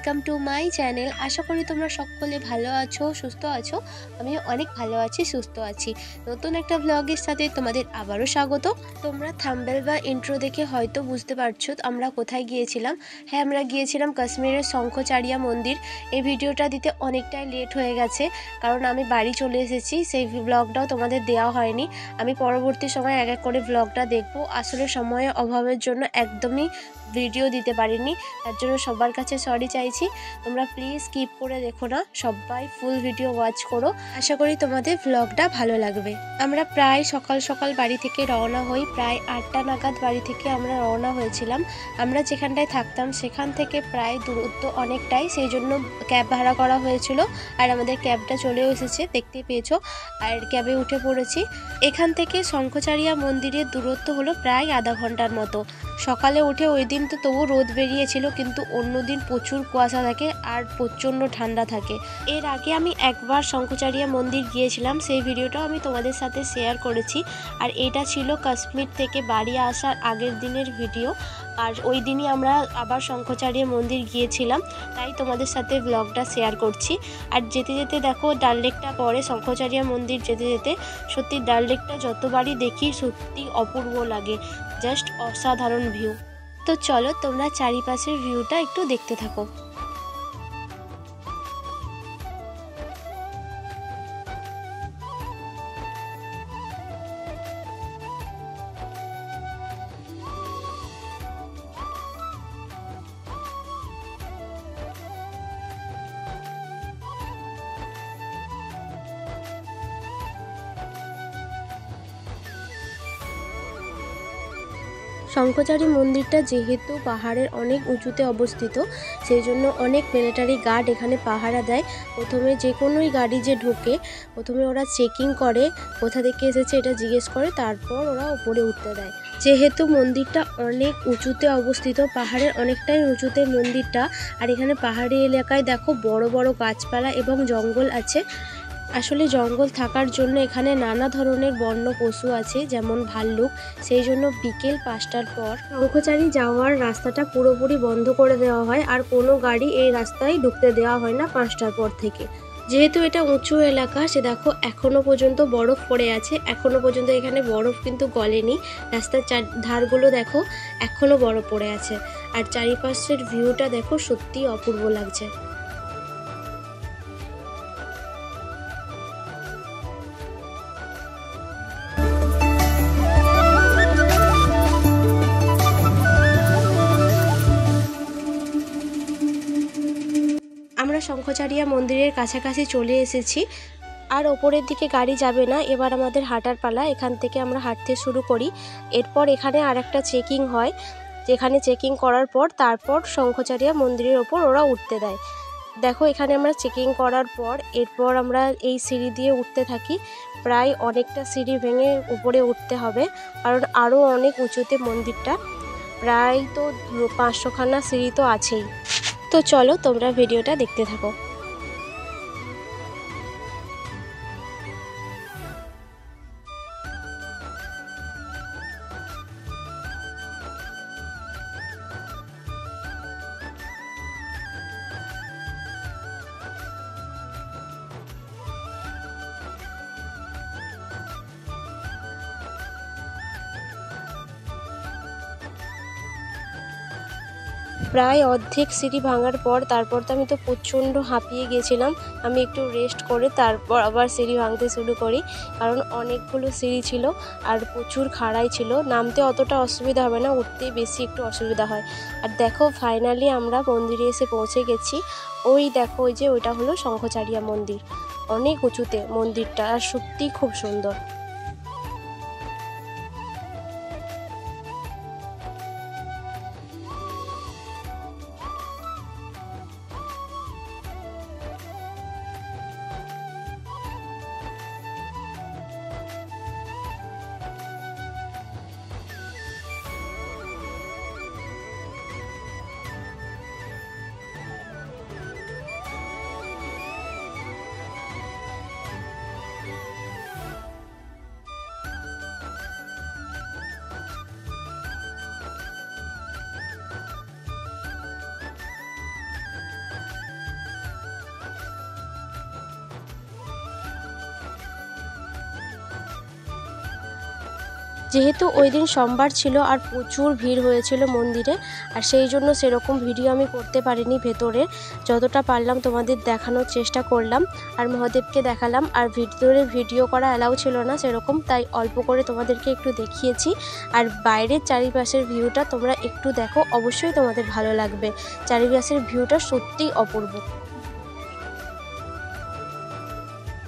Welcome to my channel. আশা করি তোমরা সকলে ভালো আছো, সুস্থ আছো। আমিও অনেক ভালো আছি, সুস্থ আছি। নতুন একটা ব্লগের সাথে তোমাদের আবারও স্বাগত। তোমরা থাম্বনেল বা ইন্ট্রো দেখে হয়তো বুঝতে পারছো আমরা কোথায় গিয়েছিলাম। হ্যাঁ, আমরা গিয়েছিলাম কাশ্মীরের শঙ্খচারিয়া মন্দির। এই ভিডিওটা দিতে অনেকটাই লেট হয়ে গেছে, কারণ আমি বাড়ি চলে এসেছি। সেই ব্লগটাও তোমাদের দেওয়া হয়নি। আমি পরবর্তী সময় এক এক করে ব্লগটা দেখবো। আসলে সময়ের অভাবের জন্য একদমই ভিডিও দিতে পারিনি, তার জন্য সবার কাছে সরি চাইছি। তোমরা প্লিজ স্কিপ করে দেখো না, সবাই ফুল ভিডিও ওয়াচ করো। আশা করি তোমাদের ব্লগটা ভালো লাগবে। আমরা প্রায় সকাল সকাল বাড়ি থেকে রওনা হই। প্রায় 8টা নাগাদ বাড়ি থেকে আমরা রওনা হয়েছিলাম। আমরা যেখানটায় থাকতাম সেখান থেকে প্রায় দূরত্ব অনেকটাই, সেই জন্য ক্যাব ভাড়া করা হয়েছিল। আর আমাদের ক্যাবটা চলেও এসেছে, দেখতেই পেয়েছো। আর ক্যাবে উঠে পড়েছি। এখান থেকে শঙ্খচারিয়া মন্দিরের দূরত্ব হলো প্রায় আধা ঘন্টার মতো। সকালে উঠে ওই দিন তো তবু রোদ বেরিয়েছিল, কিন্তু অন্য দিন প্রচুর কুয়াশা থাকে আর প্রচণ্ড ঠান্ডা থাকে। এর আগে আমি একবার শঙ্খচারিয়া মন্দির গিয়েছিলাম, সেই ভিডিওটাও আমি তোমাদের সাথে শেয়ার করেছি। আর এটা ছিল কাশ্মীর থেকে বাড়ি আসার আগের দিনের ভিডিও। আর ওই দিনই আমরা আবার শঙ্খচারিয়া মন্দির গিয়েছিলাম, তাই তোমাদের সাথে ব্লগটা শেয়ার করছি। আর যেতে যেতে দেখো ডাল লেকটা পরে, শঙ্খচারিয়া মন্দির যেতে যেতে সত্যি ডাল লেকটা যতবারই দেখি সত্যি অপূর্ব লাগে, জাস্ট অসাধারণ ভিউ। তো চলো তোমরা চারিপাশের ভিউটা একটু দেখতে থাকো। শঙ্খচারী মন্দিরটা যেহেতু পাহাড়ের অনেক উঁচুতে অবস্থিত, সেই জন্য অনেক মিলিটারি গার্ড এখানে পাহারা দেয়। প্রথমে যে কোনোই গাড়ি যে ঢোকে, প্রথমে ওরা চেকিং করে, কোথা থেকে এসেছে এটা জিজ্ঞেস করে, তারপর ওরা উপরে উঠতে দেয়। যেহেতু মন্দিরটা অনেক উঁচুতে অবস্থিত, পাহাড়ের অনেকটাই উঁচুতে মন্দিরটা। আর এখানে পাহাড়ি এলাকায় দেখো বড় বড় গাছপালা এবং জঙ্গল আছে। আসলে জঙ্গল থাকার জন্য এখানে নানা ধরনের বন্য পশু আছে, যেমন ভাল্লুক। সেই জন্য বিকেল 5টার পর শঙ্খচারী যাওয়ার রাস্তাটা পুরোপুরি বন্ধ করে দেওয়া হয়, আর কোনো গাড়ি এই রাস্তায় ঢুকতে দেওয়া হয় না 5টার পর থেকে। যেহেতু এটা উঁচু এলাকা, সে দেখো এখনো পর্যন্ত বরফ পড়ে আছে, এখনো পর্যন্ত এখানে বরফ কিন্তু গলেনি। রাস্তার ধারগুলো দেখো এখনো বরফ পড়ে আছে। আর চারিপাশের ভিউটা দেখো সত্যি অপূর্ব লাগছে। আমরা শঙ্খচারিয়া মন্দিরের কাছাকাছি চলে এসেছি। আর ওপরের দিকে গাড়ি যাবে না, এবার আমাদের হাঁটার পালা। এখান থেকে আমরা হাঁটতে শুরু করি। এরপর এখানে আর একটা চেকিং হয়, যেখানে চেকিং করার পর তারপর শঙ্খচারিয়া মন্দিরের ওপর ওরা উঠতে দেয়। দেখো এখানে আমরা চেকিং করার পর এরপর আমরা এই সিঁড়ি দিয়ে উঠতে থাকি। প্রায় অনেকটা সিঁড়ি ভেঙে উপরে উঠতে হবে, কারণ আরও অনেক উঁচুতে মন্দিরটা। প্রায় তো 500খানা সিঁড়ি তো আছেই। তো চলো তোমরা ভিডিওটা দেখতে থাকো। প্রায় অর্ধেক সিঁড়ি ভাঙার পর তারপর তো আমি তো প্রচণ্ড হাঁপিয়ে গেছিলাম। আমি একটু রেস্ট করে তারপর আবার সিঁড়ি ভাঙতে শুরু করি, কারণ অনেকগুলো সিঁড়ি ছিল আর প্রচুর খাড়াই ছিল। নামতে অতটা অসুবিধা হবে না, উঠতেই বেশি একটু অসুবিধা হয়। আর দেখো ফাইনালি আমরা মন্দিরে এসে পৌঁছে গেছি। ওই দেখো ওই যে ওইটা হলো শঙ্খচারিয়া মন্দির। অনেক উঁচুতে মন্দিরটা, আর সত্যিই খুব সুন্দর। যেহেতু ওই দিন সোমবার ছিল আর প্রচুর ভিড় হয়েছিল মন্দিরে, আর সেই জন্য সেরকম ভিডিও আমি করতে পারিনি ভেতরে। যতটা পারলাম তোমাদের দেখানোর চেষ্টা করলাম আর মহাদেবকে দেখালাম। আর ভিতরে ভিডিও করা অ্যালাউ ছিল না সেরকম, তাই অল্প করে তোমাদেরকে একটু দেখিয়েছি। আর বাইরের চারিপাশের ভিউটা তোমরা একটু দেখো, অবশ্যই তোমাদের ভালো লাগবে। চারিপাশের ভিউটা সত্যিই অপূর্ব।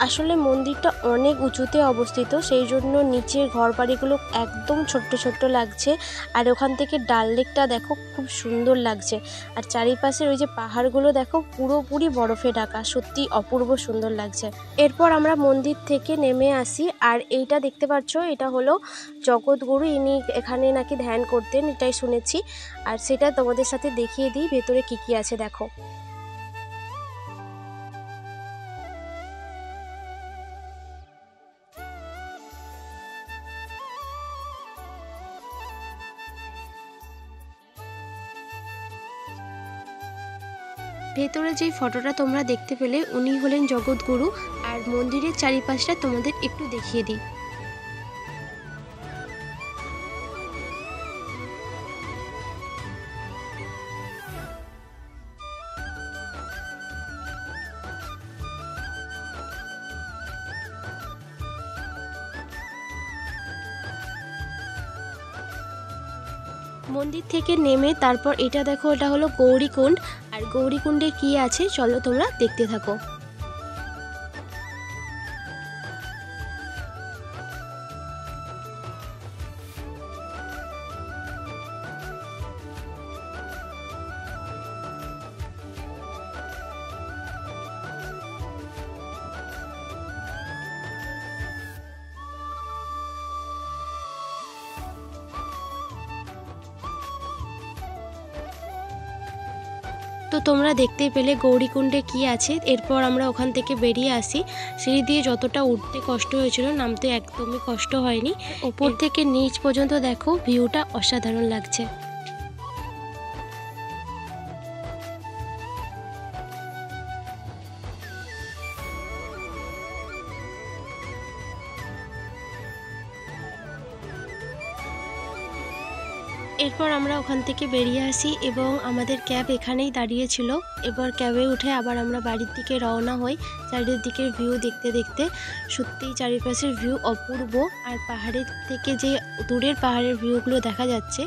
আসলে মন্দিরটা অনেক উঁচুতে অবস্থিত, সেই জন্য নিচের ঘরবাড়িগুলো একদম ছোট্ট ছোট্ট লাগছে। আর ওখান থেকে ডাল লেকটা দেখো, খুব সুন্দর লাগছে। আর চারিপাশের ওই যে পাহাড়গুলো দেখো, পুরোপুরি বরফে ঢাকা, সত্যি অপূর্ব সুন্দর লাগছে। এরপর আমরা মন্দির থেকে নেমে আসি। আর এইটা দেখতে পাচ্ছ, এটা হলো জগৎগুরু, ইনি এখানে নাকি ধ্যান করতেন, এটাই শুনেছি। আর সেটা তোমাদের সাথে দেখিয়ে দিই ভেতরে কি কি আছে দেখো। ভেতরে যেই ফটোটা তোমরা দেখতে পেলে, উনি হলেন জগৎগুরু। আর মন্দিরের চারিপাশটা তোমাদের একটু দেখিয়ে দিই। মন্দির থেকে নেমে তারপর এটা দেখো, এটা হলো গৌরীকুণ্ড। আর গৌরীকুণ্ডে কি আছে চলো তোমরা দেখতে থাকো। তো তোমরা দেখতেই পেলে গৌরীকুণ্ডে কি আছে। এরপর আমরা ওখান থেকে বেরিয়ে আসি। সিঁড়ি দিয়ে যতটা উঠতে কষ্ট হয়েছিল, নামতে একদমই কষ্ট হয়নি। ওপর থেকে নিচ পর্যন্ত দেখো, ভিউটা অসাধারণ লাগছে। এরপর আমরা ওখান থেকে বেরিয়ে আসি এবং আমাদের ক্যাব এখানেই দাঁড়িয়েছিল। এবার ক্যাবে উঠে আবার আমরা বাড়ির দিকে রওনা হই। চারিদিকের ভিউ দেখতে দেখতে সত্যিই চারিপাশের ভিউ অপূর্ব। আর পাহাড়ের থেকে যে দূরের পাহাড়ের ভিউগুলো দেখা যাচ্ছে,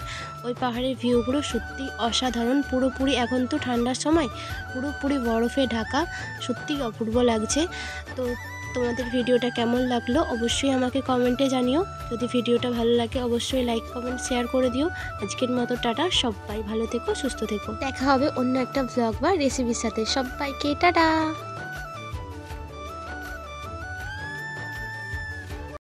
ওই পাহাড়ের ভিউগুলো সত্যি অসাধারণ। পুরোপুরি, এখন তো ঠান্ডার সময়, পুরোপুরি বরফে ঢাকা, সত্যিই অপূর্ব লাগছে। তো তোমাদের ভিডিওটা কেমন লাগলো অবশ্যই আমাকে কমেন্টে জানিও। যদি ভিডিওটা ভালো লাগে অবশ্যই লাইক কমেন্ট শেয়ার করে দিও। আজকের মতো টাটা, সবাই ভালো থেকো, সুস্থ থেকো। দেখা হবে অন্য একটা ব্লগ বা রেসিপির সাথে। সবাইকে টাটা।